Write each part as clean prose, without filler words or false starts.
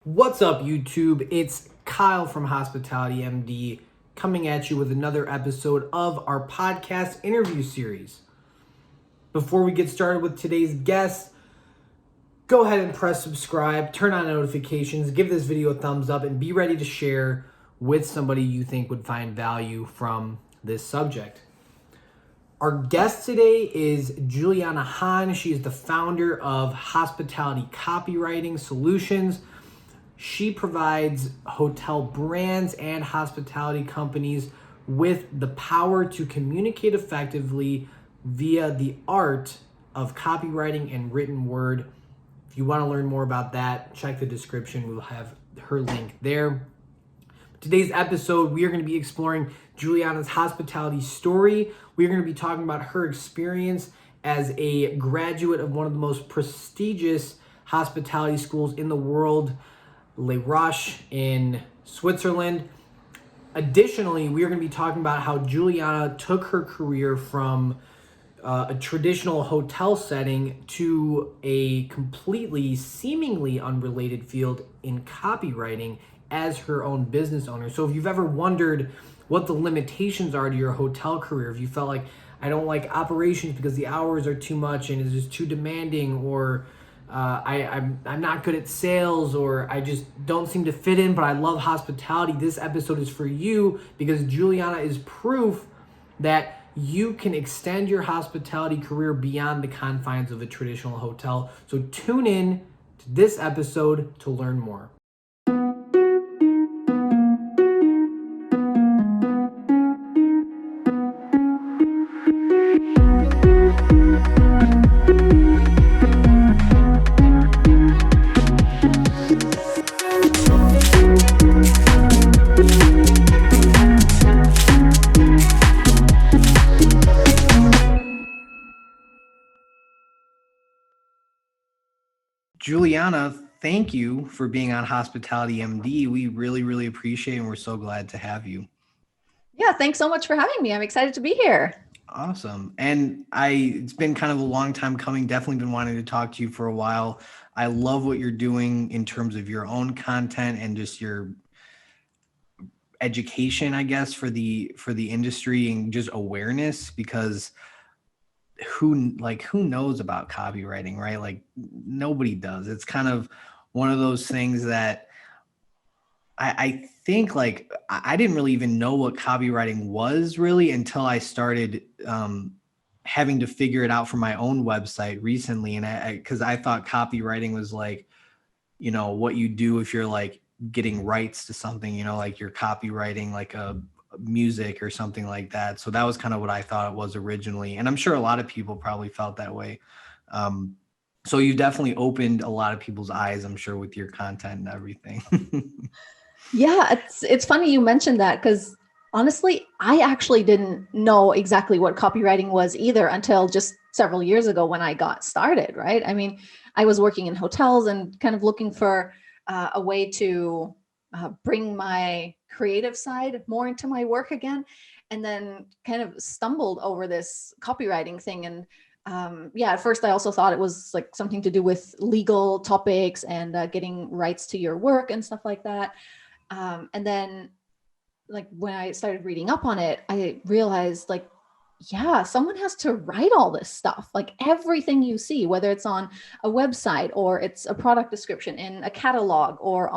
What's up, YouTube? It's Kyle from HospitalityMD coming at you with another episode of our podcast interview series. Before we get started with today's guest, go ahead and press subscribe, turn on notifications, give this video a thumbs up, and be ready to share with somebody you think would find value from this subject. Our guest today is Juliana Hahn. She is the founder of Hospitality Copywriting Solutions. She provides hotel brands and hospitality companies with the power to communicate effectively via the art of copywriting and written word. If you want to learn more about that, check the description. We'll have her link there. Today's episode, we are going to be exploring Juliana's hospitality story. We are going to be talking about her experience as a graduate of one of the most prestigious hospitality schools in the world, Les Roches in Switzerland. Additionally, we are going to be talking about how Juliana took her career from a traditional hotel setting to a completely, seemingly unrelated field in copywriting as her own business owner. So if you've ever wondered what the limitations are to your hotel career, if you felt like, I don't like operations because the hours are too much and it's just too demanding, or I'm not good at sales, or I just don't seem to fit in, but I love hospitality, this episode is for you, because Juliana is proof that you can extend your hospitality career beyond the confines of a traditional hotel. So tune in to this episode to learn more. Juliana, thank you for being on Hospitality MD. We really appreciate it, and we're so glad to have you. Yeah, thanks so much for having me. I'm excited to be here. Awesome. And it's been kind of a long time coming. Definitely been wanting to talk to you for a while. I love what you're doing in terms of your own content and just your education, I guess, for the industry and just awareness, because who knows about copywriting, right? Like, nobody does. It's kind of one of those things that I think, like, I didn't really even know what copywriting was really until I started having to figure it out for my own website recently. And because I thought copywriting was like, what you do if you're like getting rights to something, like you're copywriting like a music or something like that. So that was kind of what I thought it was originally. And I'm sure a lot of people probably felt that way. So you definitely opened a lot of people's eyes, I'm sure, with your content and everything. Yeah, it's funny you mentioned that, because honestly, I actually didn't know exactly what copywriting was either until just several years ago when I got started, right? I mean, I was working in hotels and kind of looking for a way to bring my creative side more into my work again, and then kind of stumbled over this copywriting thing. And at first I also thought it was like something to do with legal topics and getting rights to your work and stuff like that. And then, like, when I started reading up on it, I realized, like, yeah, someone has to write all this stuff. Like, everything you see, whether it's on a website or it's a product description in a catalog or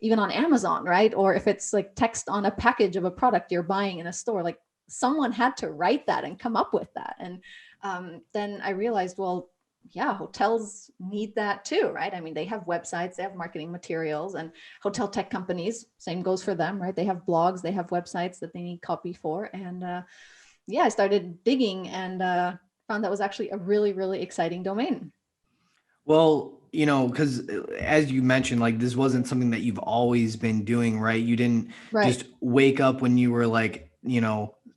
even on Amazon, right? Or if it's like text on a package of a product you're buying in a store, like, someone had to write that and come up with that. And then I realized, well, yeah, hotels need that too, right? I mean, they have websites, they have marketing materials, and hotel tech companies, same goes for them, right? They have blogs, they have websites that they need copy for. And I started digging and found that was actually a really exciting domain. Well, because as you mentioned, like, this wasn't something that you've always been doing, right? You didn't just wake up when you were like,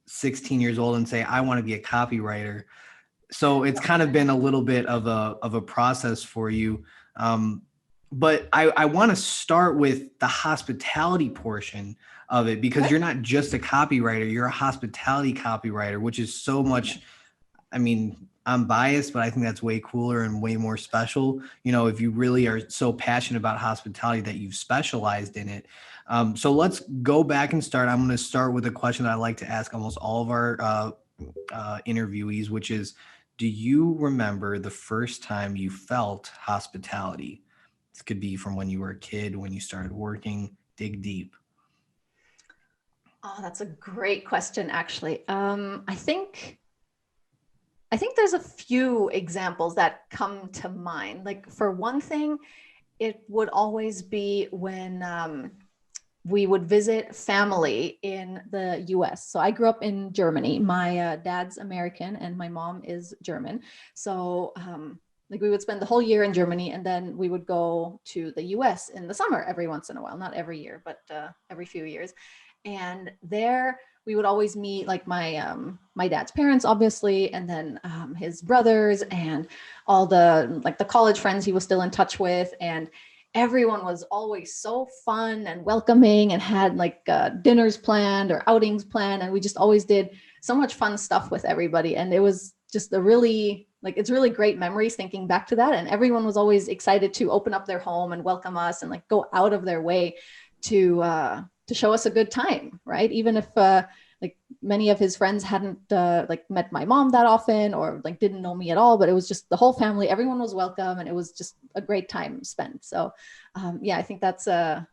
16 years old and say, I want to be a copywriter. So it's kind of been a little bit of a process for you. But I want to start with the hospitality portion of it, because you're not just a copywriter, you're a hospitality copywriter, which is so much. I mean, I'm biased, but I think that's way cooler and way more special. You know, if you really are so passionate about hospitality that you've specialized in it. So let's go back and start. I'm going to start with a question that I like to ask almost all of our interviewees, which is, do you remember the first time you felt hospitality? This could be from when you were a kid, when you started working. Dig deep. Oh, that's a great question, actually. I think there's a few examples that come to mind. Like, for one thing, it would always be when we would visit family in the US. So I grew up in Germany. My dad's American and my mom is German. So like, we would spend the whole year in Germany, and then we would go to the US in the summer every once in a while, not every year, but every few years. And there we would always meet, like, my dad's parents, obviously, and then his brothers and all the, like, the college friends he was still in touch with. And everyone was always so fun and welcoming and had, like, dinners planned or outings planned. And we just always did so much fun stuff with everybody. And it was just a really, like, it's really great memories thinking back to that. And everyone was always excited to open up their home and welcome us and, like, go out of their way to show us a good time, right? Even if like, many of his friends hadn't like, met my mom that often, or, like, didn't know me at all, but it was just the whole family, everyone was welcome, and it was just a great time spent. So yeah, I think that's a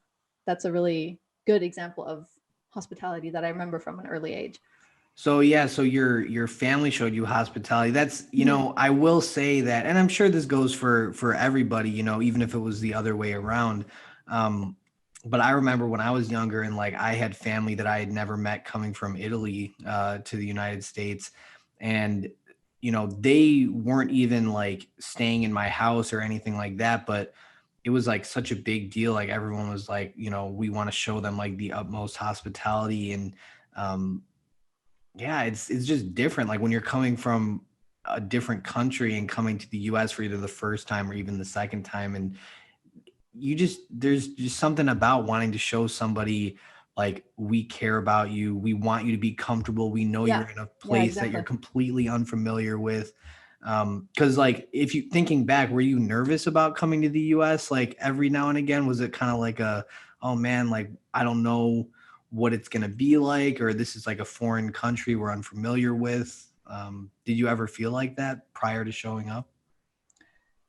really good example of hospitality that I remember from an early age. So yeah, so your family showed you hospitality. That's, you know, I will say that, and I'm sure this goes for everybody, you know, even if it was the other way around. But I remember when I was younger and, like, I had family that I had never met coming from Italy to the United States. And, you know, they weren't even, like, staying in my house or anything like that, but it was, like, such a big deal. Like, everyone was like, you know, we want to show them, like, the utmost hospitality. And yeah, it's just different. Like, when you're coming from a different country and coming to the US for either the first time or even the second time, and there's just something about wanting to show somebody, like, we care about you, we want you to be comfortable, we know Yeah, you're in a yeah, place that you're exactly. completely unfamiliar with. Because, like, if you thinking back, were you nervous about coming to the US? Like, every now and again, was it kind of like a, oh man, like, I don't know what it's going to be like, or this is like a foreign country we're unfamiliar with? Did you ever feel like that prior to showing up?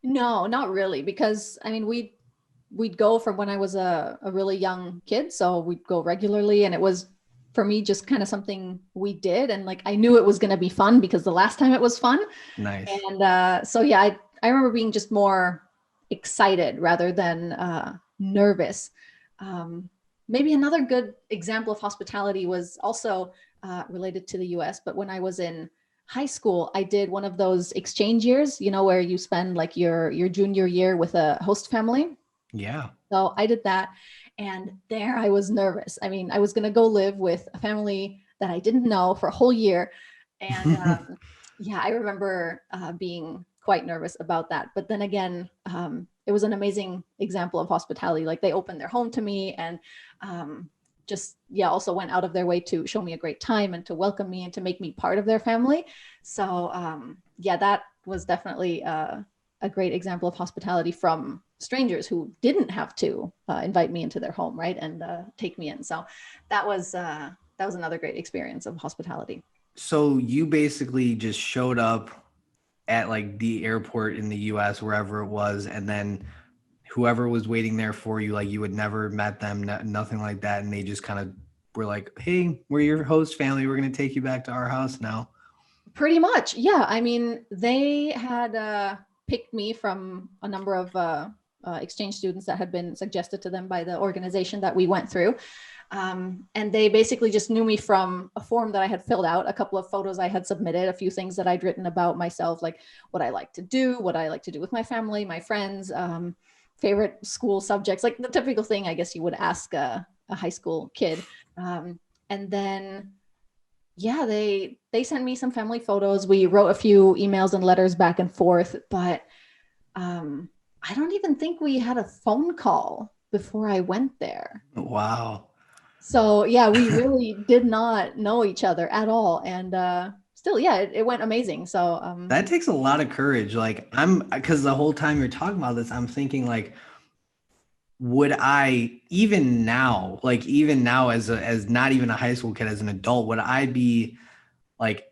No, not really, because I mean, we'd go from when I was a really young kid. So we'd go regularly, and it was, for me, just kind of something we did. And, like, I knew it was going to be fun because the last time it was fun. Nice. And so, yeah, I remember being just more excited rather than nervous. Maybe another good example of hospitality was also related to the US, but when I was in high school, I did one of those exchange years, you know, where you spend, like, your junior year with a host family. Yeah. So I did that. And there I was nervous. I mean, I was going to go live with a family that I didn't know for a whole year. And yeah, I remember being quite nervous about that. But then again, it was an amazing example of hospitality. Like, they opened their home to me, and just, yeah, also went out of their way to show me a great time and to welcome me and to make me part of their family. So yeah, that was definitely a great example of hospitality from strangers who didn't have to invite me into their home, right, and take me in. So that was another great experience of hospitality. So you basically just showed up at, like, the airport in the US, wherever it was, and then whoever was waiting there for you, like, you had never met them, nothing like that, and they just kind of were like, hey, we're your host family, we're going to take you back to our house now. Pretty much, yeah. I mean, they had picked me from a number of exchange students that had been suggested to them by the organization that we went through. And they basically just knew me from a form that I had filled out, a couple of photos I had submitted, a few things that I'd written about myself, like what I like to do, what I like to do with my family, my friends, favorite school subjects, like the typical thing, I guess, you would ask a high school kid. And then, yeah, they sent me some family photos. We wrote a few emails and letters back and forth, but I don't even think we had a phone call before I went there. Wow. So yeah, we really did not know each other at all, and still, yeah, it went amazing. So That takes a lot of courage. Like because the whole time you're talking about this, I'm thinking like, would I even now as not even a high school kid, as an adult, would I be like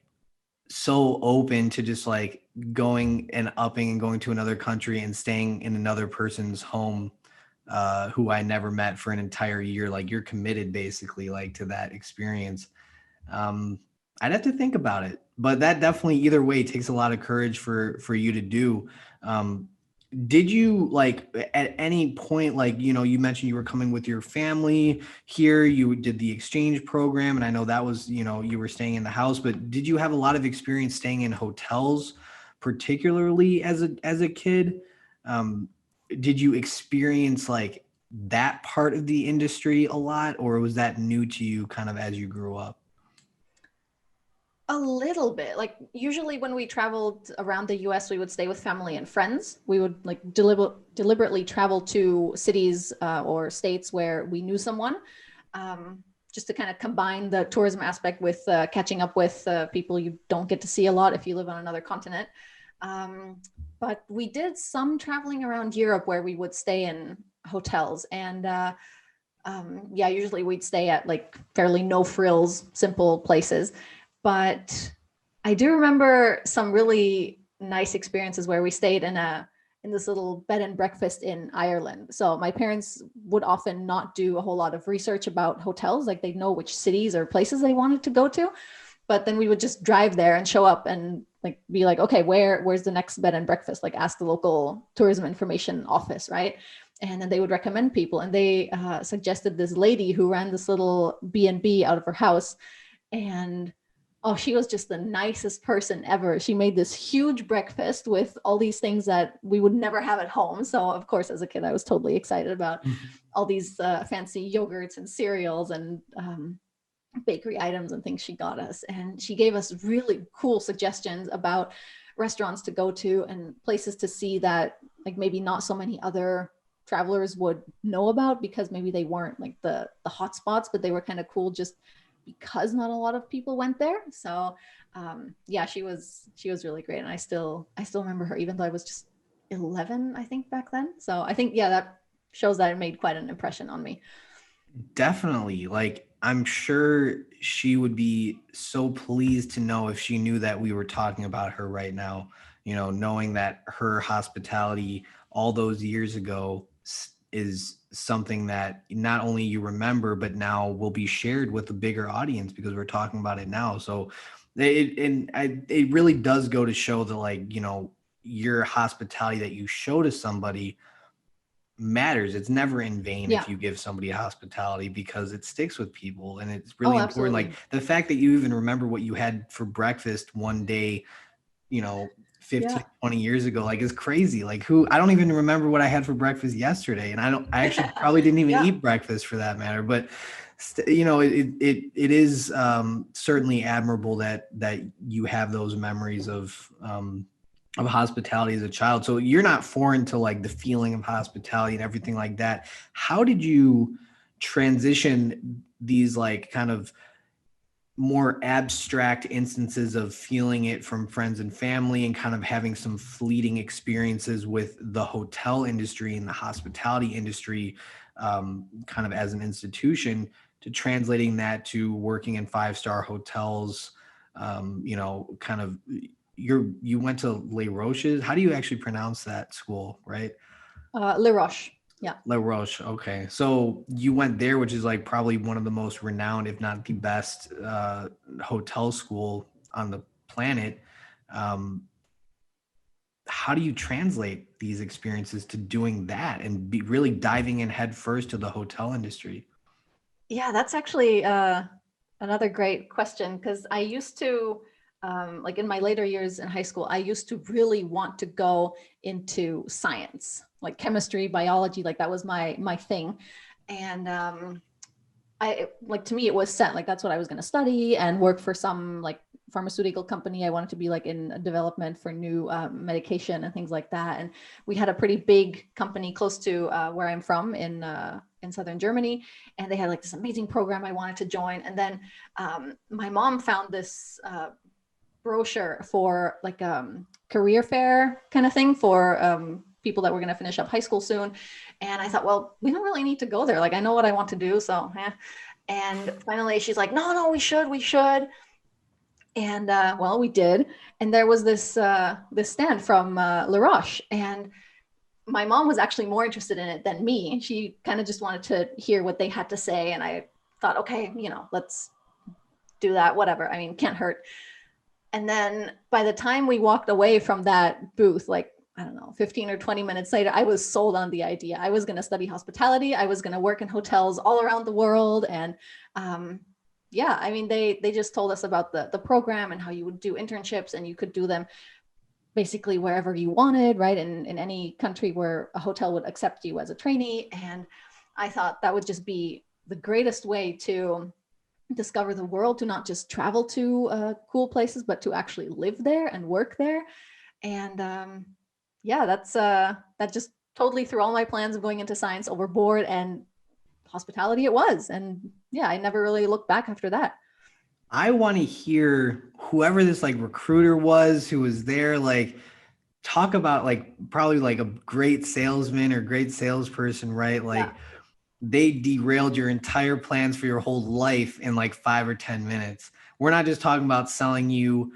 so open to just like going and upping and going to another country and staying in another person's home who I never met for an entire year? Like you're committed basically like to that experience. Um, I'd have to think about it, but that definitely either way takes a lot of courage for you to do. Um, did you like at any point, like, you mentioned you were coming with your family here, you did the exchange program, and I know that was, you were staying in the house, but did you have a lot of experience staying in hotels, particularly as a kid? Um, did you experience like that part of the industry a lot, or was that new to you kind of as you grew up? a little bit. Like usually when we traveled around the US, we would stay with family and friends. We would like deliberately travel to cities or states where we knew someone, just to kind of combine the tourism aspect with catching up with people you don't get to see a lot if you live on another continent. Um, but we did some traveling around Europe where we would stay in hotels, and yeah, usually we'd stay at like fairly no frills, simple places. But I do remember some really nice experiences where we stayed in this little bed and breakfast in Ireland. So my parents would often not do a whole lot of research about hotels, like they'd know which cities or places they wanted to go to. But then we would just drive there and show up and like be like, okay, where's the next bed and breakfast? Like ask the local tourism information office, right? And then they would recommend people. And they suggested this lady who ran this little B&B out of her house. And oh, she was just the nicest person ever. She made this huge breakfast with all these things that we would never have at home. So of course, as a kid, I was totally excited about all these fancy yogurts and cereals and bakery items and things she got us. And she gave us really cool suggestions about restaurants to go to and places to see that like maybe not so many other travelers would know about, because maybe they weren't like the hot spots, but they were kind of cool just because not a lot of people went there. So yeah, she was really great. And I still remember her, even though I was just 11, I think, back then. So I think, yeah, that shows that it made quite an impression on me. Definitely. Like, I'm sure she would be so pleased to know if she knew that we were talking about her right now, knowing that her hospitality all those years ago is something that not only you remember, but now will be shared with a bigger audience because we're talking about it now. So it really does go to show that, like, your hospitality that you show to somebody matters. It's never in vain Yeah. if you give somebody hospitality, because it sticks with people, and it's Oh, really important. absolutely. Like the fact that you even remember what you had for breakfast one day, you know 15, Yeah. 20 years ago, like, is crazy. Like, I don't even remember what I had for breakfast yesterday, and I actually probably didn't even Yeah. eat breakfast for that matter. But it is certainly admirable that you have those memories of hospitality as a child. So you're not foreign to like the feeling of hospitality and everything like that. How did you transition these like kind of more abstract instances of feeling it from friends and family and kind of having some fleeting experiences with the hotel industry and the hospitality industry, kind of as an institution, to translating that to working in five-star hotels? Kind of, you went to Les Roches. How do you actually pronounce that school, right? Les Roches. Yeah. Les Roches. Okay. So you went there, which is like probably one of the most renowned, if not the best, hotel school on the planet. Um, how do you translate these experiences to doing that and be really diving in head first to the hotel industry? Yeah, that's actually another great question, because I used to, like in my later years in high school, I used to really want to go into science, like chemistry, biology, like that was my thing. And to me, it was set, like that's what I was going to study and work for some like pharmaceutical company. I wanted to be like in development for new medication and things like that. And we had a pretty big company close to where I'm from in southern Germany, and they had like this amazing program I wanted to join. And then my mom found this brochure for like career fair kind of thing for people that were going to finish up high school soon. And I thought, well, we don't really need to go there. Like, I know what I want to do. So, And finally she's like, no, we should. And well, we did. And there was this stand from Les Roches, and my mom was actually more interested in it than me. She kind of just wanted to hear what they had to say. And I thought, okay, let's do that, whatever. I mean, can't hurt. And then by the time we walked away from that booth, like, I don't know, 15 or 20 minutes later, I was sold on the idea. I was going to study hospitality. I was going to work in hotels all around the world. And yeah, I mean, they just told us about the program and how you would do internships, and you could do them basically wherever you wanted, right? In any country where a hotel would accept you as a trainee. And I thought that would just be the greatest way to discover the world, to not just travel to cool places, but to actually live there and work there. And yeah, that just totally threw all my plans of going into science overboard, and hospitality it was. And yeah, I never really looked back after that. I want to hear whoever this like recruiter was who was there, like talk about like probably like a great salesman or great salesperson, right? Like they derailed your entire plans for your whole life in like 5 or 10 minutes. We're not just talking about selling you,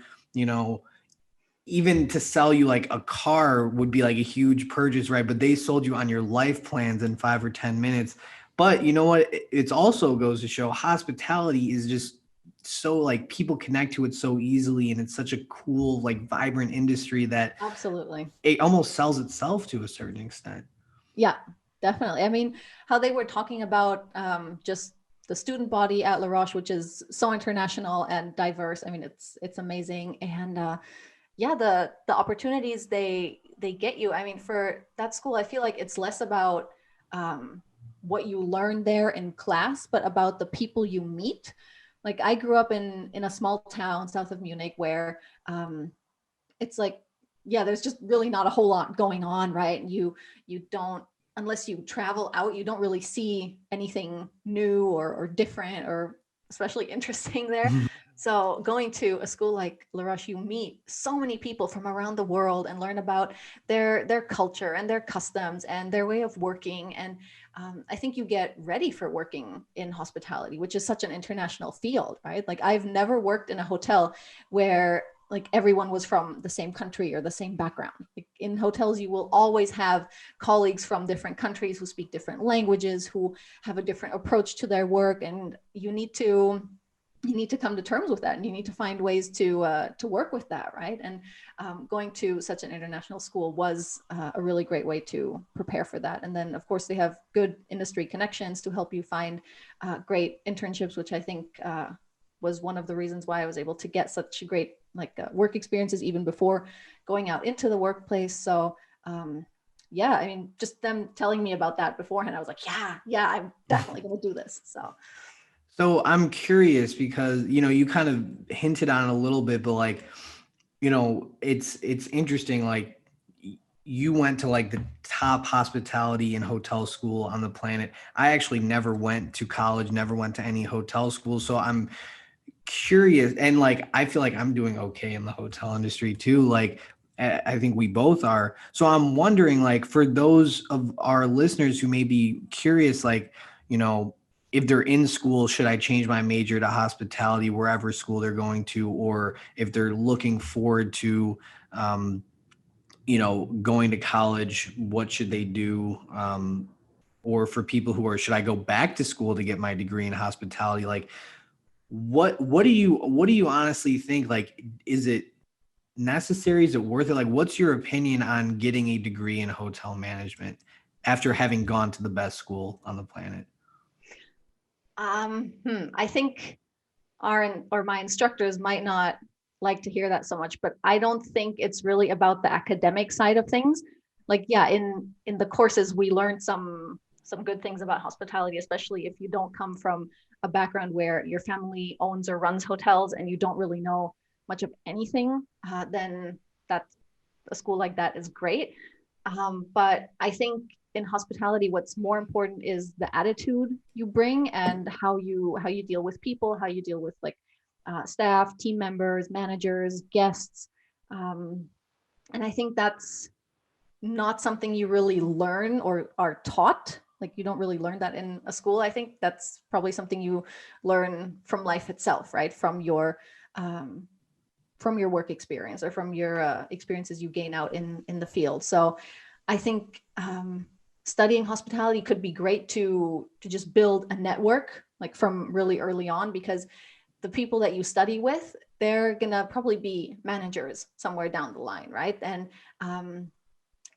even to sell you like a car would be like a huge purchase, right? But they sold you on your life plans in 5 or 10 minutes. But you know what? It's also goes to show hospitality is just so like people connect to it so easily, and it's such a cool, like vibrant industry that absolutely it almost sells itself to a certain extent. Yeah, definitely. I mean, how they were talking about just the student body at Les Roches, which is so international and diverse. I mean, it's amazing. And yeah, the opportunities they get you. I mean, for that school, I feel like it's less about what you learn there in class, but about the people you meet. Like, I grew up in a small town south of Munich where it's like, yeah, there's just really not a whole lot going on, right? You don't, unless you travel out, you don't really see anything new or different or especially interesting there. So going to a school like Les Roches, you meet so many people from around the world and learn about their culture and their customs and their way of working. And I think you get ready for working in hospitality, which is such an international field, right? Like, I've never worked in a hotel where like everyone was from the same country or the same background. Like, in hotels, you will always have colleagues from different countries who speak different languages, who have a different approach to their work. And you need to come to terms with that, and you need to find ways to work with that, right? And going to such an international school was a really great way to prepare for that. And then, of course, they have good industry connections to help you find great internships, which I think was one of the reasons why I was able to get such great work experiences even before going out into the workplace. So yeah, I mean, just them telling me about that beforehand, I was like, yeah, I'm definitely going to do this. So I'm curious because, you kind of hinted on it a little bit, but like, it's interesting. Like, you went to like the top hospitality and hotel school on the planet. I actually never went to college, never went to any hotel school. So I'm curious, and like I feel like I'm doing okay in the hotel industry too. Like, I think we both are. So I'm wondering, like, for those of our listeners who may be curious, like, if they're in school, should I change my major to hospitality wherever school they're going to, or if they're looking forward to going to college, what should they do? Or for people who are, should I go back to school to get my degree in hospitality? Like, what do you honestly think? Like, is it necessary? Is it worth it? Like, what's your opinion on getting a degree in hotel management after having gone to the best school on the planet? I think my instructors might not like to hear that so much, but I don't think it's really about the academic side of things. Like, yeah, in the courses we learned some good things about hospitality, especially if you don't come from a background where your family owns or runs hotels and you don't really know much of anything. Then that's a school like that is great. But I think in hospitality, what's more important is the attitude you bring and how you deal with people, how you deal with staff, team members, managers, guests. And I think that's not something you really learn or are taught. Like you don't really learn that in a school. I think that's probably something you learn from life itself, right? From your work experience or from your experiences you gain out in the field. So I think studying hospitality could be great to just build a network like from really early on, because the people that you study with, they're gonna probably be managers somewhere down the line, right? And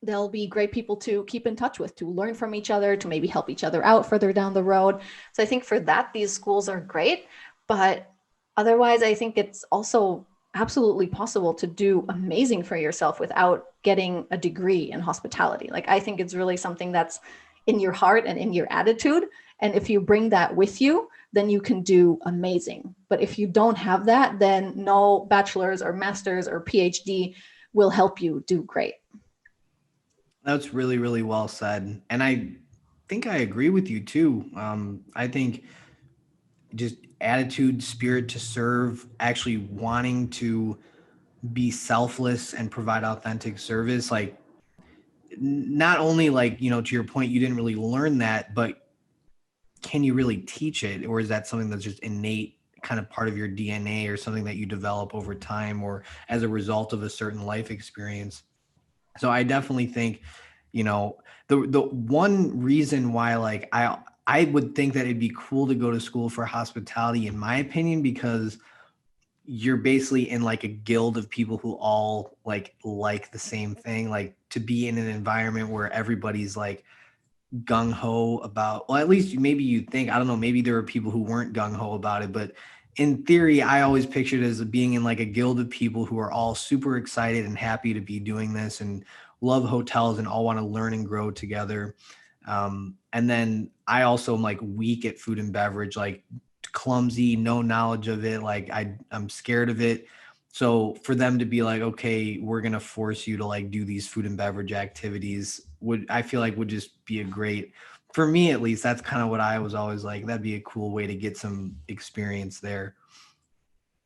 they'll be great people to keep in touch with, to learn from each other, to maybe help each other out further down the road. So I think for that, these schools are great. But otherwise, I think it's also absolutely possible to do amazing for yourself without getting a degree in hospitality. Like, I think it's really something that's in your heart and in your attitude. And if you bring that with you, then you can do amazing. But if you don't have that, then no bachelor's or master's or PhD will help you do great. That's really, really well said. And I think I agree with you too. I think just attitude, spirit to serve, actually wanting to be selfless and provide authentic service. Like, not only like, to your point, you didn't really learn that, but can you really teach it? Or is that something that's just innate, kind of part of your DNA, or something that you develop over time or as a result of a certain life experience? So I definitely think, the one reason why, like, I would think that it'd be cool to go to school for hospitality, in my opinion, because you're basically in like a guild of people who all like the same thing. Like, to be in an environment where everybody's like gung-ho about, well, at least maybe you think, I don't know, maybe there were people who weren't gung-ho about it, but in theory, I always pictured it as being in like a guild of people who are all super excited and happy to be doing this and love hotels and all want to learn and grow together. And then I also am like weak at food and beverage, like clumsy, no knowledge of it. Like I'm scared of it. So for them to be like, okay, we're going to force you to like do these food and beverage activities I feel like would just be a great, for me at least, that's kind of what I was always like, that'd be a cool way to get some experience there.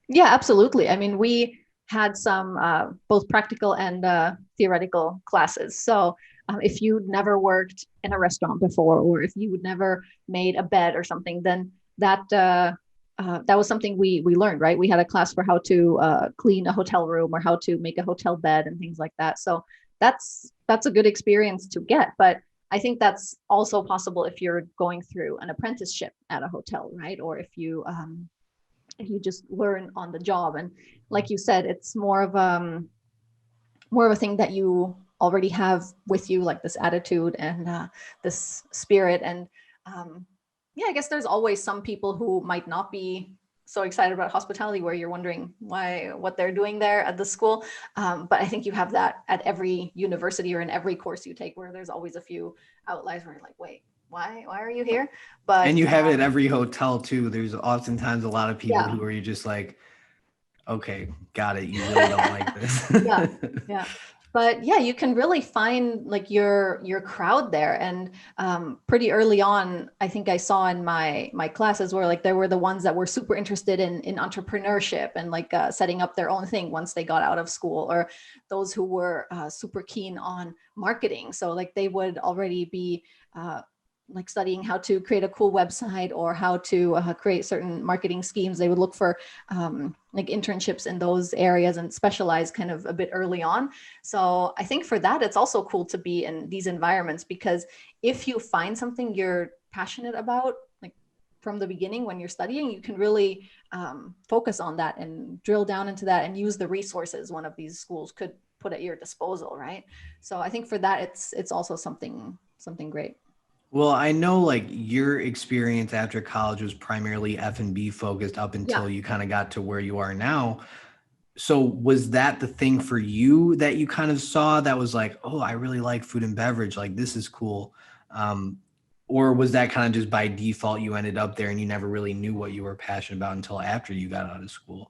Yeah, absolutely. I mean, we had some both practical and theoretical classes. So if you'd never worked in a restaurant before, or if you would never made a bed or something, then that was something we learned, right? We had a class for how to clean a hotel room or how to make a hotel bed and things like that. So that's a good experience to get. But I think that's also possible if you're going through an apprenticeship at a hotel, right? Or if you just learn on the job. And like you said, it's more of a thing that you already have with you, like this attitude and this spirit. And yeah, I guess there's always some people who might not be so excited about hospitality, where you're wondering what they're doing there at the school. But I think you have that at every university or in every course you take, where there's always a few outliers where you're like, wait, why are you here? But And you have it at every hotel too. There's oftentimes a lot of people yeah. who are, you just like, okay, got it. You really don't like this. Yeah. Yeah. But yeah, you can really find like your crowd there. And pretty early on, I think I saw in my classes where like there were the ones that were super interested in entrepreneurship and like setting up their own thing once they got out of school, or those who were super keen on marketing. So like they would already be like studying how to create a cool website or how to create certain marketing schemes. They would look for like internships in those areas and specialize kind of a bit early on. So I think for that, it's also cool to be in these environments, because if you find something you're passionate about, like from the beginning when you're studying, you can really focus on that and drill down into that and use the resources one of these schools could put at your disposal, right? So I think for that, it's also something great. Well, I know like your experience after college was primarily F&B focused up Yeah. until you kind of got to where you are now. So was that the thing for you that you kind of saw that was like, oh, I really like food and beverage, like this is cool? Or was that kind of just by default you ended up there and you never really knew what you were passionate about until after you got out of school?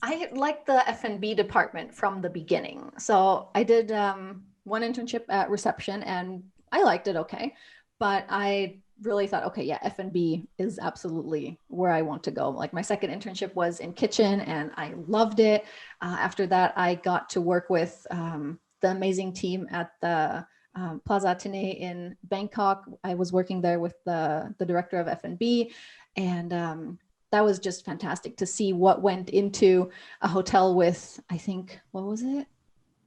I liked the F&B department from the beginning. So I did one internship at reception and I liked it okay. But I really thought, okay, yeah, F&B is absolutely where I want to go. Like my second internship was in kitchen and I loved it. After that, I got to work with the amazing team at the Plaza Athénée in Bangkok. I was working there with the director of F&B, and that was just fantastic to see what went into a hotel with, I think, what was it?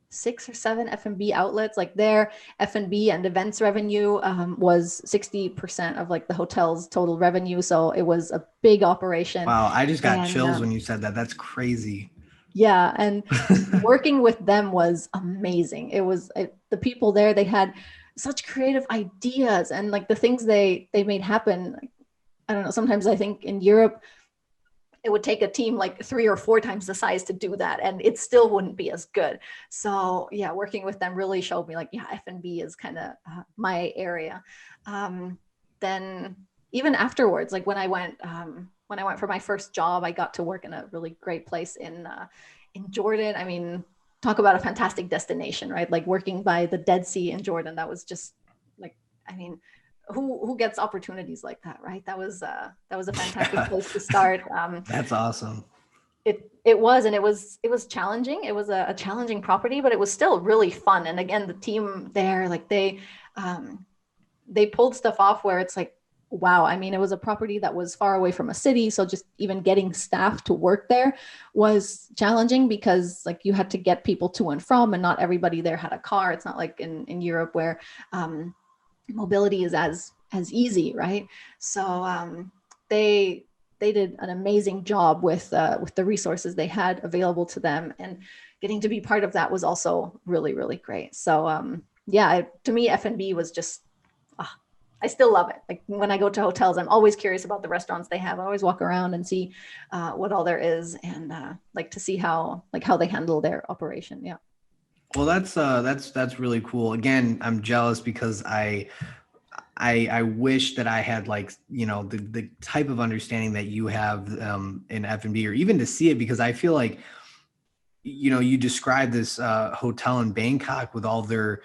6 or 7 F&B outlets. Like their F&B and events revenue was 60% of like the hotel's total revenue. So it was a big operation. Wow, I just got And chills when you said that. That's crazy. yeah, and working with them was amazing. The people there, they had such creative ideas, and like the things they made happen. I don't know, sometimes I think in Europe it would take a team like 3 or 4 times the size to do that, and it still wouldn't be as good. So yeah, working with them really showed me like, yeah, F&B is kind of my area. Then even afterwards, like when I went for my first job, I got to work in a really great place in Jordan. I mean, talk about a fantastic destination, right? Like working by the Dead Sea in Jordan, that was just like, I mean, who gets opportunities like that, right? That was a fantastic place to start. That's awesome. It was, and it was challenging. It was a challenging property, but it was still really fun. And again, the team there, like they pulled stuff off where it's like, wow. I mean, it was a property that was far away from a city, so just even getting staff to work there was challenging because like you had to get people to and from, and not everybody there had a car. It's not like in Europe where mobility is as easy, right? So they did an amazing job with the resources they had available to them, and getting to be part of that was also really, really great. So yeah, to me, F&B was just, I still love it. Like when I go to hotels, I'm always curious about the restaurants they have. I always walk around and see what all there is, and like to see how they handle their operation. Yeah. Well, that's really cool. Again, I'm jealous because I wish that I had like, the type of understanding that you have in F&B, or even to see it, because I feel like, you described this hotel in Bangkok with all their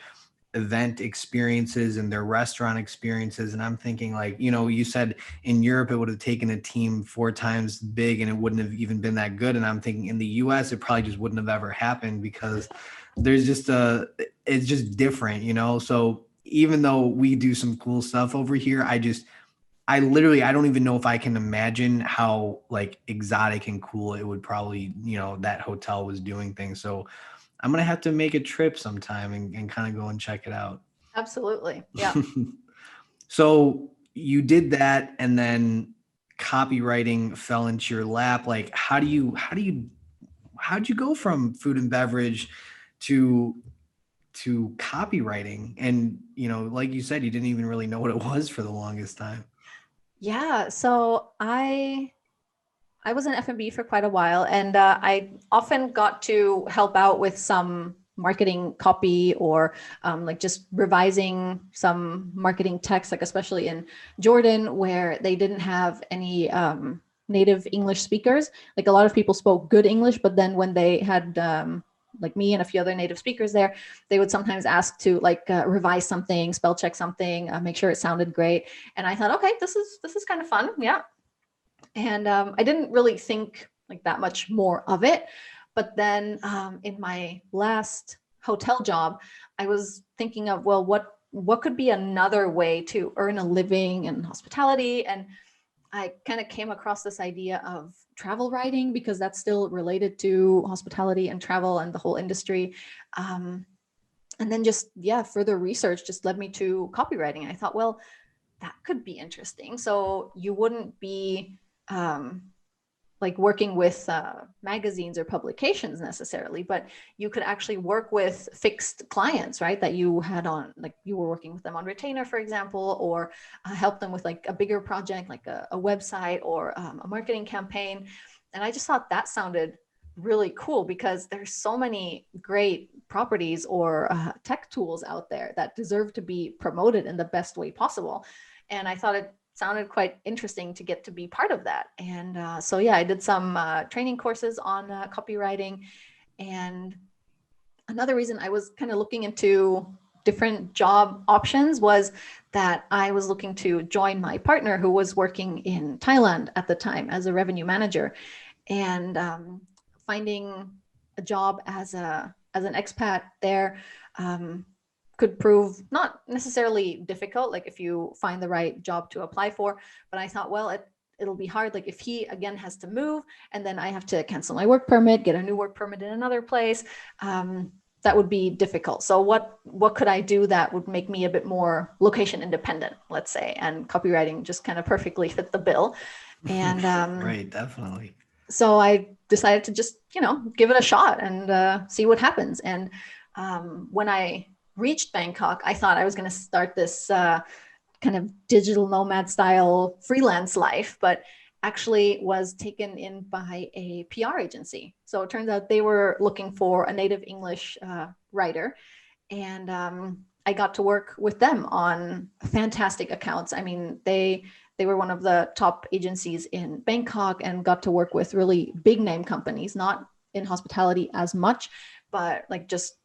event experiences and their restaurant experiences. And I'm thinking like, you said in Europe, it would have taken a team 4 times big and it wouldn't have even been that good. And I'm thinking in the US, it probably just wouldn't have ever happened because there's just it's just different, So even though we do some cool stuff over here, I don't even know if I can imagine how like exotic and cool it would probably, that hotel was doing things. So I'm going to have to make a trip sometime and kind of go and check it out. Absolutely. Yeah. So you did that, and then copywriting fell into your lap. Like, how'd you go from food and beverage to copywriting? And, like you said, you didn't even really know what it was for the longest time. Yeah. So I was in F&B for quite a while, and I often got to help out with some marketing copy, or like just revising some marketing text, like especially in Jordan where they didn't have any native English speakers. Like a lot of people spoke good English, but then when they had like me and a few other native speakers there, they would sometimes ask to like revise something, spell check something, make sure it sounded great. And I thought, okay, this is kind of fun. Yeah. And I didn't really think like that much more of it. But then in my last hotel job, I was thinking of, well, what could be another way to earn a living in hospitality? And I kind of came across this idea of travel writing, because that's still related to hospitality and travel and the whole industry. And then just, yeah, further research just led me to copywriting. I thought, well, that could be interesting. So you wouldn't be like working with magazines or publications necessarily, but you could actually work with fixed clients, right? That you had on, like you were working with them on retainer, for example, or help them with like a bigger project, like a website or a marketing campaign. And I just thought that sounded really cool, because there's so many great properties or tech tools out there that deserve to be promoted in the best way possible. And I thought it sounded quite interesting to get to be part of that. And so, yeah, I did some training courses on copywriting. And another reason I was kind of looking into different job options was that I was looking to join my partner who was working in Thailand at the time as a revenue manager, and finding a job as an expat there could prove not necessarily difficult, like if you find the right job to apply for. But I thought, well, it'll be hard. Like if he again has to move and then I have to cancel my work permit, get a new work permit in another place, that would be difficult. So what could I do that would make me a bit more location independent, let's say? And copywriting just kind of perfectly fit the bill. And right, definitely. So I decided to just, give it a shot and see what happens. And when I reached Bangkok, I thought I was going to start this kind of digital nomad style freelance life, but actually was taken in by a PR agency. So it turns out they were looking for a native English writer. And I got to work with them on fantastic accounts. I mean, they were one of the top agencies in Bangkok and got to work with really big name companies, not in hospitality as much, but like just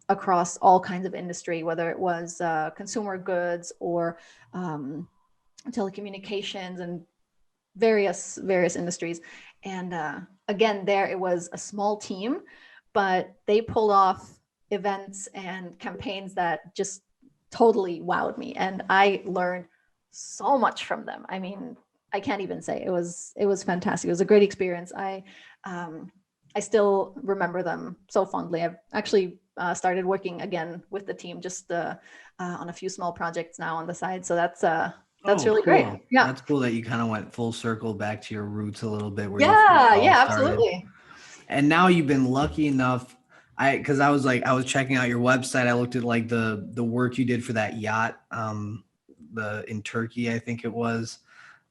across all kinds of industry, whether it was consumer goods or telecommunications and various industries. And again, there it was a small team, but they pulled off events and campaigns that just totally wowed me. And I learned so much from them. I mean, I can't even say it was fantastic. It was a great experience. I still remember them so fondly. I've actually started working again with the team just on a few small projects now on the side. So that's really cool. great. Yeah. That's cool that you kind of went full circle back to your roots a little bit. Absolutely. And now you've been lucky enough. I was checking out your website. I looked at like the work you did for that yacht, in Turkey, I think it was.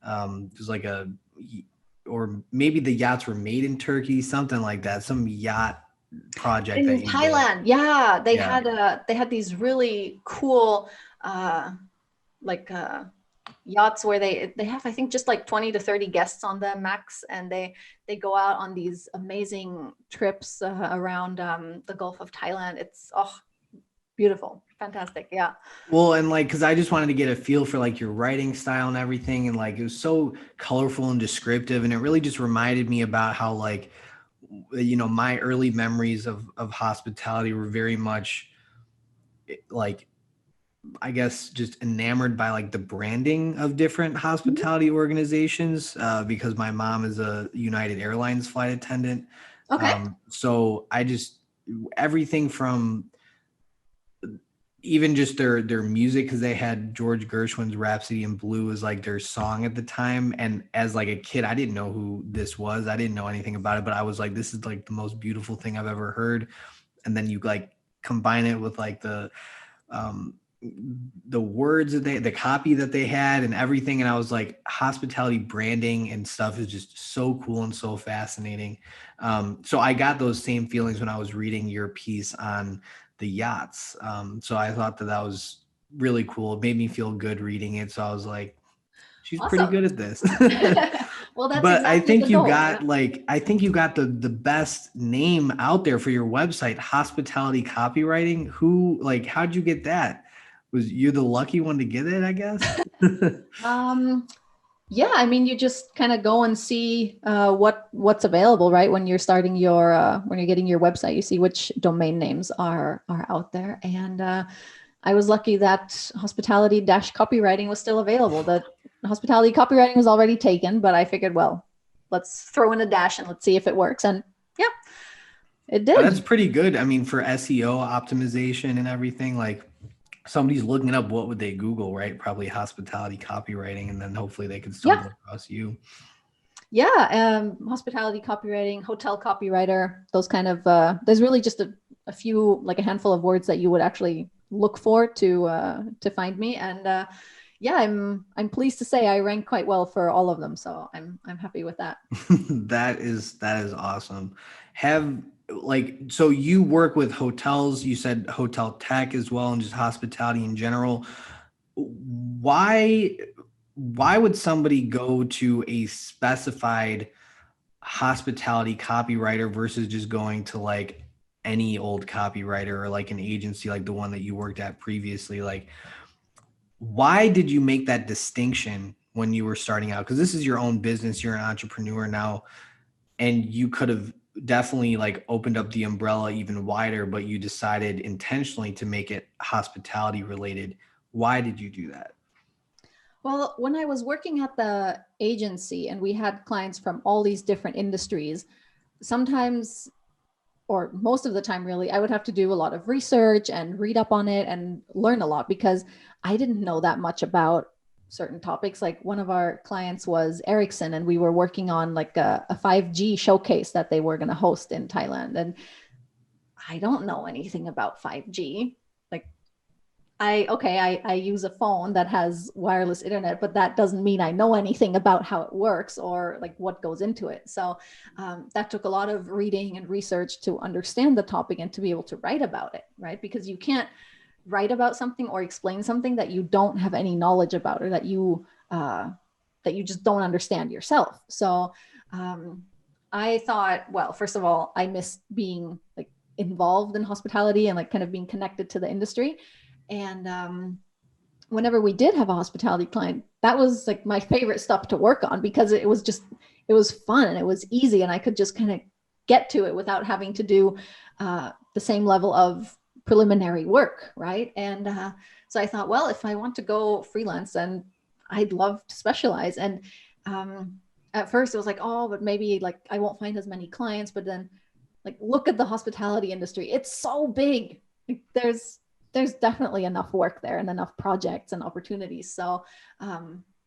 It was like or maybe the yachts were made in Turkey, something like that. Some yacht project in Thailand. Did. Yeah, they had these really cool yachts where they have, I think, just like 20 to 30 guests on them max, and they go out on these amazing trips around the Gulf of Thailand. It's beautiful, fantastic. Yeah. Well, and like, because I just wanted to get a feel for like your writing style and everything, and like it was so colorful and descriptive, and it really just reminded me about how like, my early memories of hospitality were very much like, I guess, just enamored by like the branding of different hospitality organizations, because my mom is a United Airlines flight attendant. Okay. So everything from even just their music, because they had George Gershwin's Rhapsody in Blue as like their song at the time. And as like a kid, I didn't know who this was. I didn't know anything about it, but I was like, this is like the most beautiful thing I've ever heard. And then you like combine it with like the words that the copy that they had and everything. And I was like, hospitality branding and stuff is just so cool and so fascinating. So I got those same feelings when I was reading your piece on the yachts. So I thought that was really cool. It made me feel good reading it. So I was like, she's awesome. Pretty good at this. Well, that's but exactly I think you goal, got I think you got the best name out there for your website, Hospitality Copywriting. How'd you get that? Was you the lucky one to get it, I guess? Yeah, I mean, you just kind of go and see what's available, right? When you're starting when you're getting your website, you see which domain names are out there. And I was lucky that hospitality-copywriting was still available. The hospitality copywriting was already taken, but I figured, well, let's throw in a dash and let's see if it works. And yeah, it did. That's pretty good. I mean, for SEO optimization and everything, like, somebody's looking it up, what would they Google, right? Probably hospitality copywriting, and then hopefully they can stumble across you. Yeah, hospitality copywriting, hotel copywriter, those kind of, there's really just a few, like a handful of words that you would actually look for to find me. And yeah, I'm pleased to say I rank quite well for all of them. So I'm happy with that. That is awesome. So you work with hotels, you said hotel tech as well, and just hospitality in general. Why would somebody go to a specified hospitality copywriter versus just going to like any old copywriter or like an agency like the one that you worked at previously, like why did you make that distinction when you were starting out? Because this is your own business, you're an entrepreneur now, and you could have definitely like opened up the umbrella even wider, but you decided intentionally to make it hospitality related. Why did you do that? Well, when I was working at the agency and we had clients from all these different industries, sometimes, or most of the time really, I would have to do a lot of research and read up on it and learn a lot because I didn't know that much about certain topics. Like one of our clients was Ericsson, and we were working on like a 5G showcase that they were going to host in Thailand. And I don't know anything about 5G. Like I use a phone that has wireless internet, but that doesn't mean I know anything about how it works or like what goes into it. So that took a lot of reading and research to understand the topic and to be able to write about it, right? Because you can't write about something or explain something that you don't have any knowledge about, or that you just don't understand yourself. So I thought, well, first of all, I miss being like involved in hospitality and like kind of being connected to the industry. And whenever we did have a hospitality client, that was like my favorite stuff to work on because it was fun and it was easy, and I could just kind of get to it without having to do the same level of preliminary work, right? And so I thought, well, if I want to go freelance, then I'd love to specialize. And at first it was like, oh, but maybe like I won't find as many clients. But then like, look at the hospitality industry. It's so big. Like, there's definitely enough work there and enough projects and opportunities. So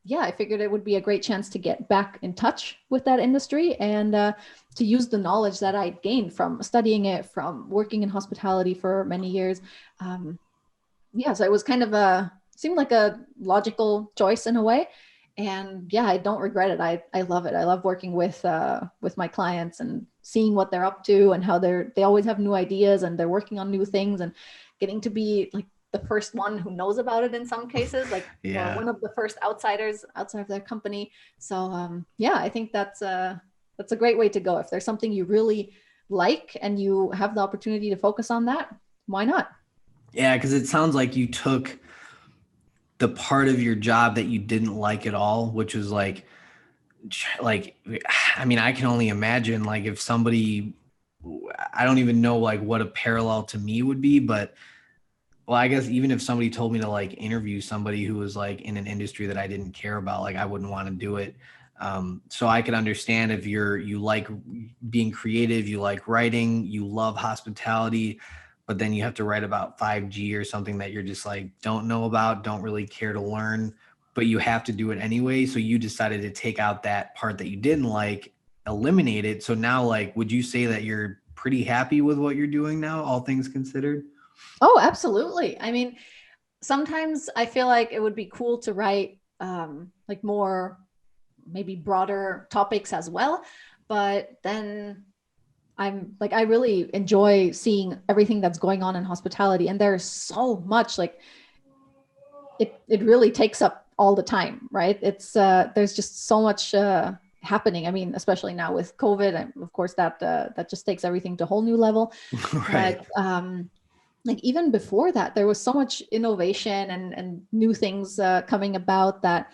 yeah, I figured it would be a great chance to get back in touch with that industry and to use the knowledge that I gained from studying it, from working in hospitality for many years. Yeah, so it was kind of seemed like a logical choice in a way. And yeah, I don't regret it. I love it. I love working with my clients and seeing what they're up to and how they always have new ideas and they're working on new things and getting to be like the first one who knows about it in some cases, like Yeah. one of the first outsiders outside of their company. So yeah, I think that's a great way to go. If there's something you really like and you have the opportunity to focus on that, why not? Yeah, because it sounds like you took the part of your job that you didn't like at all, which was like, I mean, I can only imagine like if somebody, I don't even know like what a parallel to me would be, but well, I guess even if somebody told me to like interview somebody who was like in an industry that I didn't care about, like I wouldn't want to do it. So I could understand if you like being creative, you like writing, you love hospitality, but then you have to write about 5G or something that you're just like, don't know about, don't really care to learn, but you have to do it anyway. So you decided to take out that part that you didn't like, eliminate it. So now, like, would you say that you're pretty happy with what you're doing now, all things considered? Oh, absolutely. I mean, sometimes I feel like it would be cool to write like more maybe broader topics as well. But then I'm like, I really enjoy seeing everything that's going on in hospitality. And there's so much like it really takes up all the time, right? It's there's just so much happening. I mean, especially now with COVID, and of course that just takes everything to a whole new level. Right. But like even before that, there was so much innovation and new things coming about that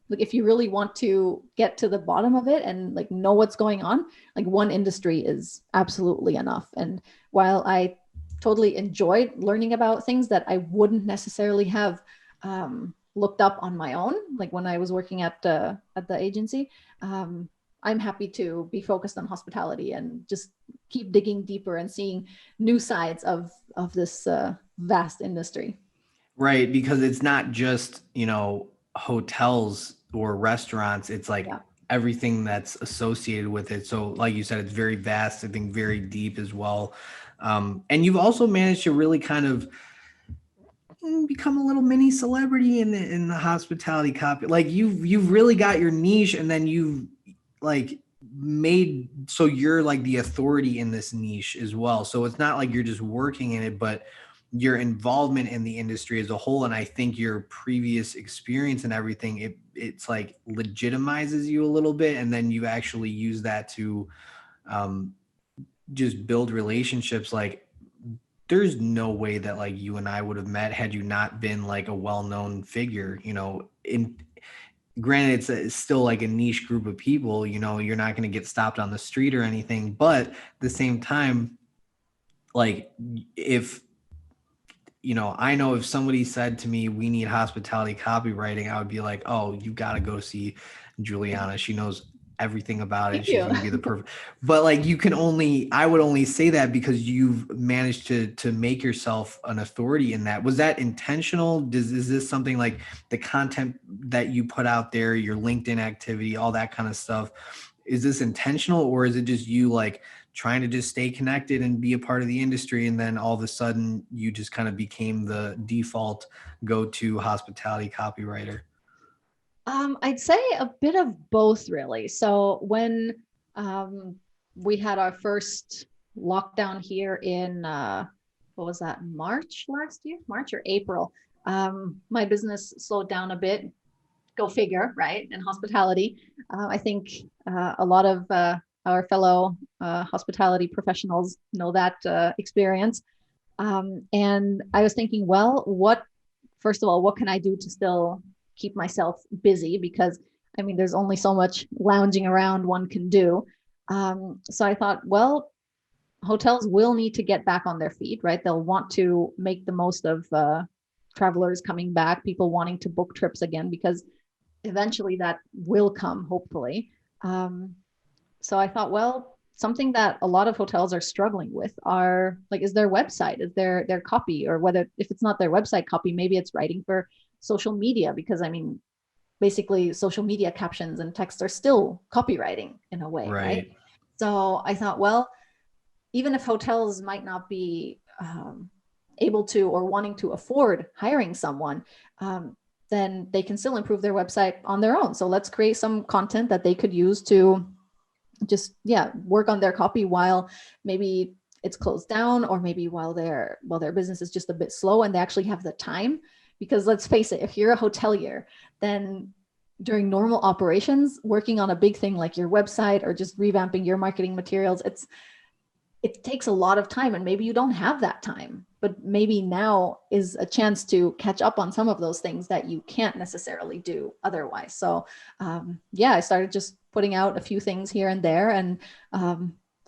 like if you really want to get to the bottom of it and like know what's going on, like one industry is absolutely enough. And while I totally enjoyed learning about things that I wouldn't necessarily have looked up on my own, like when I was working at the agency, I'm happy to be focused on hospitality and just keep digging deeper and seeing new sides of this vast industry. Right, because it's not just, hotels or restaurants, it's like Yeah. everything that's associated with it. So like you said, it's very vast, I think very deep as well. And you've also managed to really kind of become a little mini celebrity in the hospitality copy. Like you've really got your niche, and then you've like made so you're like the authority in this niche as well. So it's not like you're just working in it, but your involvement in the industry as a whole. And I think your previous experience and everything, it's like legitimizes you a little bit. And then you actually use that to just build relationships. Like there's no way that like you and I would have met had you not been like a well-known figure, in granted it's still like a niche group of people, you're not going to get stopped on the street or anything, but at the same time, like if I know if somebody said to me, we need hospitality copywriting, I would be like, oh, you got to go see Juliana. She knows everything about it. Thank She's you. going to be the perfect, but like I would only say that because you've managed to make yourself an authority in that. Was that intentional? Is this something like the content that you put out there, your LinkedIn activity, all that kind of stuff? Is this intentional, or is it just you like trying to just stay connected and be a part of the industry, and then all of a sudden you just kind of became the default go-to hospitality copywriter? I'd say a bit of both, really. So when we had our first lockdown here in what was that, March last year, March or April, my business slowed down a bit. Go figure, right? In hospitality, I think a lot of our fellow hospitality professionals know that experience. And I was thinking, well, first of all, what can I do to still keep myself busy? Because I mean, there's only so much lounging around one can do. So I thought, well, hotels will need to get back on their feet, right? They'll want to make the most of travelers coming back, people wanting to book trips again, because eventually that will come, hopefully. So I thought, well, something that a lot of hotels are struggling with are like, is their website, is their copy, or whether if it's not their website copy, maybe it's writing for social media, because I mean, basically social media captions and text are still copywriting in a way, right? Right. So I thought, well, even if hotels might not be able to or wanting to afford hiring someone, then they can still improve their website on their own. So let's create some content that they could use to just, yeah, work on their copy while maybe it's closed down, or maybe while their business is just a bit slow and they actually have the time. Because let's face it, if you're a hotelier, then during normal operations, working on a big thing like your website or just revamping your marketing materials, it takes a lot of time, and maybe you don't have that time, but maybe now is a chance to catch up on some of those things that you can't necessarily do otherwise. So yeah, I started just putting out a few things here and there, and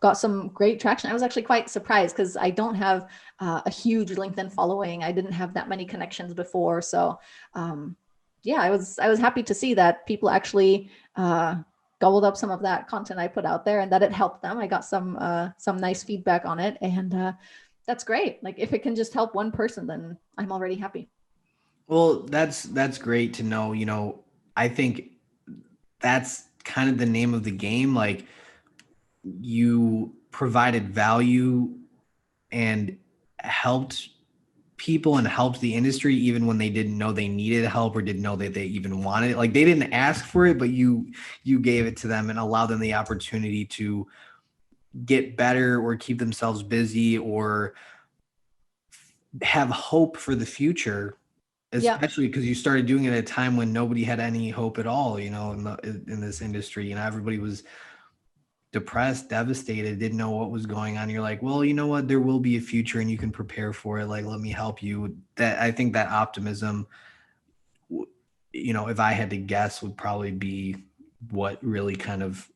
got some great traction. I was actually quite surprised because I don't have a huge LinkedIn following. I didn't have that many connections before. So yeah, I was happy to see that people actually gobbled up some of that content I put out there, and that it helped them. I got some nice feedback on it, and that's great. Like if it can just help one person, then I'm already happy. Well, that's great to know. I think that's kind of the name of the game. Like you provided value and helped people and helped the industry even when they didn't know they needed help or didn't know that they even wanted it. Like they didn't ask for it, but you gave it to them and allowed them the opportunity to get better or keep themselves busy or have hope for the future, Yeah. especially because you started doing it at a time when nobody had any hope at all, in this industry. Everybody was depressed, devastated, didn't know what was going on. You're like, well, you know what, there will be a future and you can prepare for it. Like, let me help you. That, I think that optimism, if I had to guess, would probably be what really kind of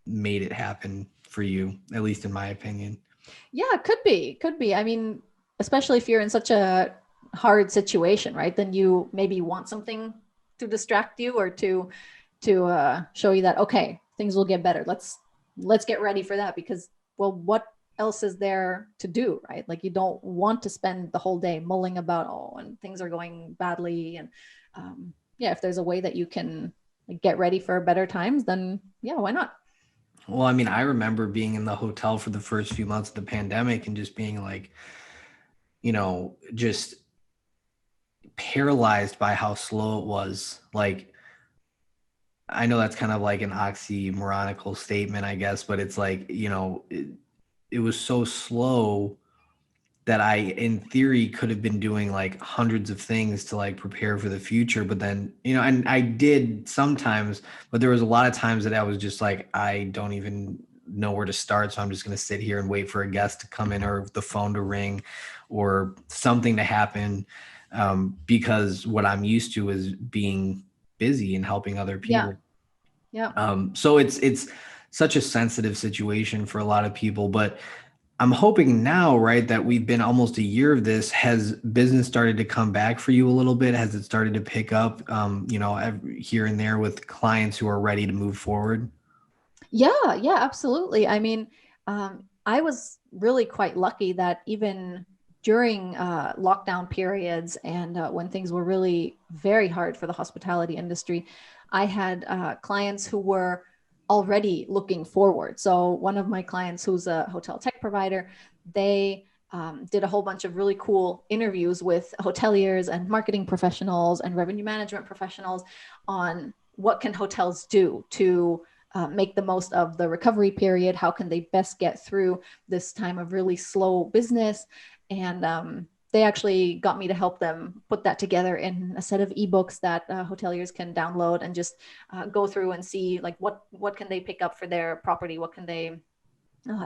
made it happen for you, at least in my opinion. Yeah, could be. I mean, especially if you're in such a hard situation, right? Then you maybe want something to distract you, or to show you that, okay, things will get better. Let's get ready for that, because, well, what else is there to do, right? Like you don't want to spend the whole day mulling about, oh, and things are going badly. And yeah, if there's a way that you can like, get ready for better times, then yeah, why not? Well, I mean, I remember being in the hotel for the first few months of the pandemic and just being like, just paralyzed by how slow it was. Like, I know that's kind of like an oxymoronical statement, I guess, but it's like, it was so slow that I, in theory, could have been doing like hundreds of things to like prepare for the future. But then, and I did sometimes, but there was a lot of times that I was just like, I don't even know where to start. So I'm just going to sit here and wait for a guest to come in or the phone to ring or something to happen. Because what I'm used to is being busy and helping other Yeah. people. Yeah. So it's such a sensitive situation for a lot of people, but I'm hoping now, right, that we've been almost a year of this. Has business started to come back for you a little bit? Has it started to pick up, here and there with clients who are ready to move forward? Yeah, yeah, absolutely. I mean, I was really quite lucky that even during lockdown periods and when things were really very hard for the hospitality industry, I had clients who were already looking forward. So one of my clients who's a hotel tech provider, they did a whole bunch of really cool interviews with hoteliers and marketing professionals and revenue management professionals on what can hotels do to make the most of the recovery period. How can they best get through this time of really slow business? And they actually got me to help them put that together in a set of ebooks that hoteliers can download and just go through and see like what can they pick up for their property, what can they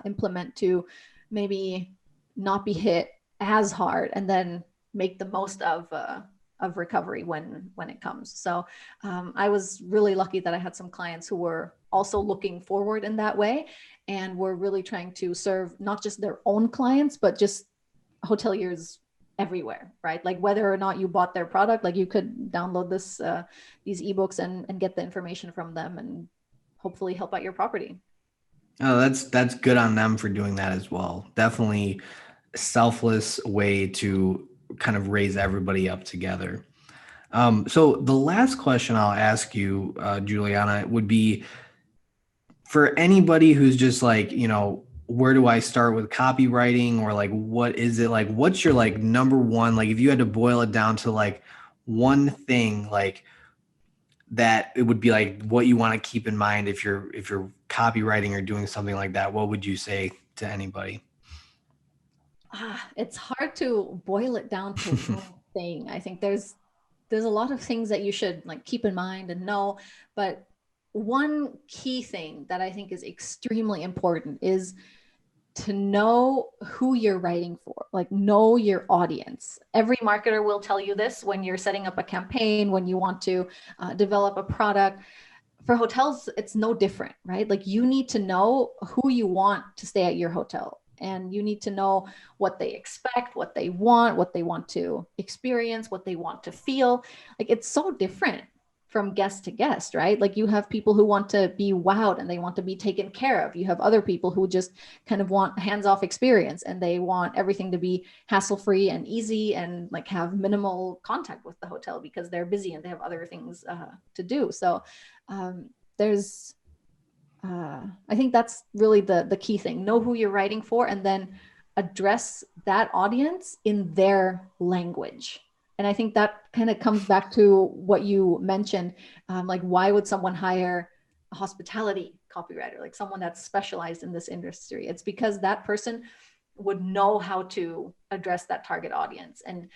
implement to maybe not be hit as hard, and then make the most of recovery when it comes. So I was really lucky that I had some clients who were also looking forward in that way, and were really trying to serve not just their own clients, but just hoteliers everywhere, right? Like whether or not you bought their product, like you could download these ebooks and get the information from them and hopefully help out your property. Oh, that's good on them for doing that as well. Definitely a selfless way to kind of raise everybody up together. So the last question I'll ask you, Juliana, would be for anybody who's just like, where do I start with copywriting, or like, what is it like? What's your like number one, like if you had to boil it down to like one thing, like that it would be like what you want to keep in mind if you're copywriting or doing something like that, what would you say to anybody? It's hard to boil it down to one thing. I think there's a lot of things that you should like keep in mind and know, but one key thing that I think is extremely important is to know who you're writing for, like know your audience. Every marketer will tell you this when you're setting up a campaign, when you want to develop a product. For hotels, it's no different, right? Like you need to know who you want to stay at your hotel. And you need to know what they expect, what they want to experience, what they want to feel. Like it's so different from guest to guest, right? Like you have people who want to be wowed and they want to be taken care of. You have other people who just kind of want hands-off experience and they want everything to be hassle-free and easy and like have minimal contact with the hotel because they're busy and they have other things to do. So there's I think that's really the key thing. Know who you're writing for and then address that audience in their language. And I think that kind of comes back to what you mentioned. Like, why would someone hire a hospitality copywriter, like someone that's specialized in this industry? It's because that person would know how to address that target audience, and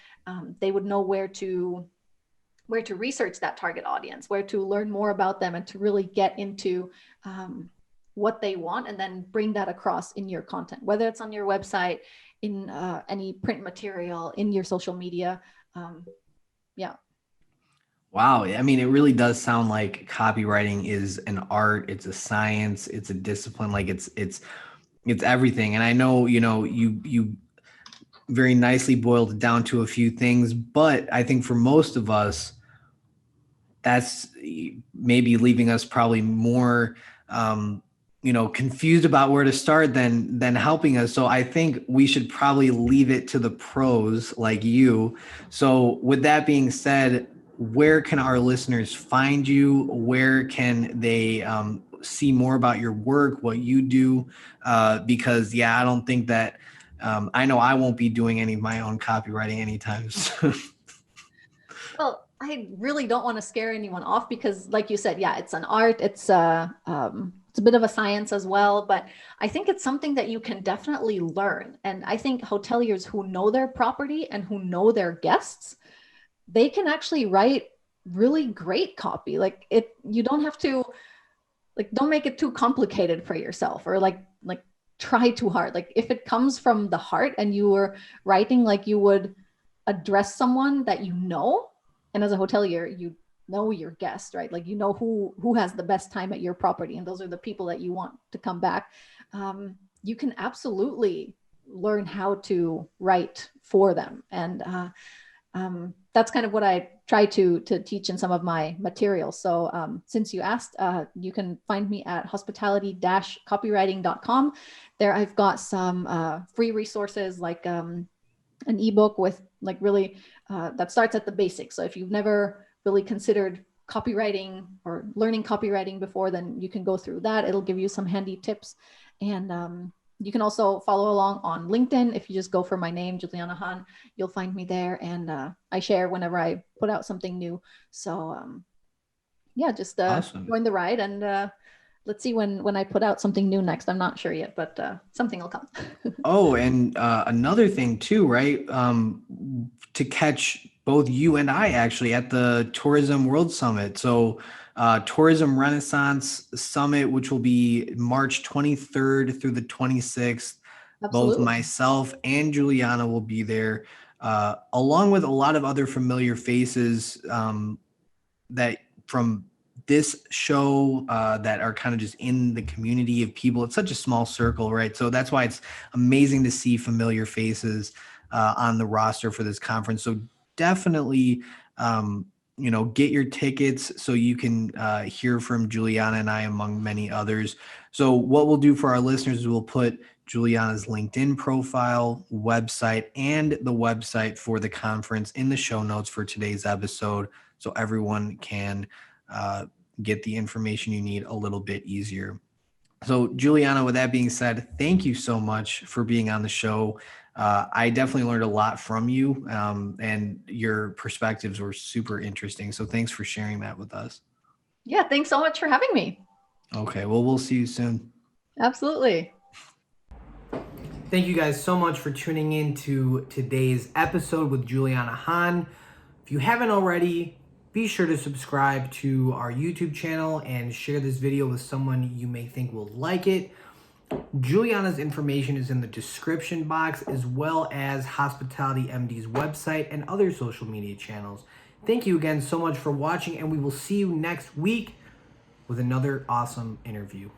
they would know where to research that target audience, where to learn more about them, and to really get into what they want, and then bring that across in your content, whether it's on your website, in any print material, in your social media. Yeah. Wow. I mean, it really does sound like copywriting is an art, it's a science, it's a discipline, like it's everything. And I know, you very nicely boiled it down to a few things, but I think for most of us, that's maybe leaving us probably more confused about where to start than helping us. So I think we should probably leave it to the pros like you. So with that being said, where can our listeners find you? Where can they see more about your work, what you do? Because I don't think that I know I won't be doing any of my own copywriting anytime soon. Well, I really don't want to scare anyone off because, like you said, yeah, it's an art. It's a bit of a science as well, but I think it's something that you can definitely learn. And I think hoteliers who know their property and who know their guests, they can actually write really great copy. Like you don't have to like don't make it too complicated for yourself, or like try too hard. Like if it comes from the heart and you were writing like you would address someone that you know, and as a hotelier, you know your guest, right? Like you know who has the best time at your property, and those are the people that you want to come back. You can absolutely learn how to write for them, and that's kind of what I try to teach in some of my materials. So since you asked, you can find me at hospitality-copywriting.com. There I've got some free resources, like an ebook with like really that starts at the basics. So if you've never really considered copywriting or learning copywriting before, then you can go through that. It'll give you some handy tips. And you can also follow along on LinkedIn. If you just go for my name, Juliana Hahn, you'll find me there. And I share whenever I put out something new. So yeah, just Awesome. join the ride, and let's see when I put out something new next. I'm not sure yet, but something will come. Oh, and another thing too, right? To catch both you and I actually at the Tourism World Summit. So Tourism Renaissance Summit, which will be March 23rd through the 26th. Both Absolutely. myself and Juliana will be there, along with a lot of other familiar faces that from this show that are kind of just in the community of people. It's such a small circle, right? So that's why it's amazing to see familiar faces on the roster for this conference. So definitely, get your tickets so you can hear from Juliana and I, among many others. So what we'll do for our listeners is we'll put Juliana's LinkedIn profile, website, and the website for the conference in the show notes for today's episode, so everyone can get the information you need a little bit easier. So Juliana, with that being said, thank you so much for being on the show. I definitely learned a lot from you, and your perspectives were super interesting. So thanks for sharing that with us. Yeah, thanks so much for having me. Okay, well, we'll see you soon. Absolutely. Thank you guys so much for tuning in to today's episode with Juliana Hahn. If you haven't already, be sure to subscribe to our YouTube channel and share this video with someone you may think will like it. Juliana's information is in the description box, as well as Hospitality MD's website and other social media channels. Thank you again so much for watching, and we will see you next week with another awesome interview.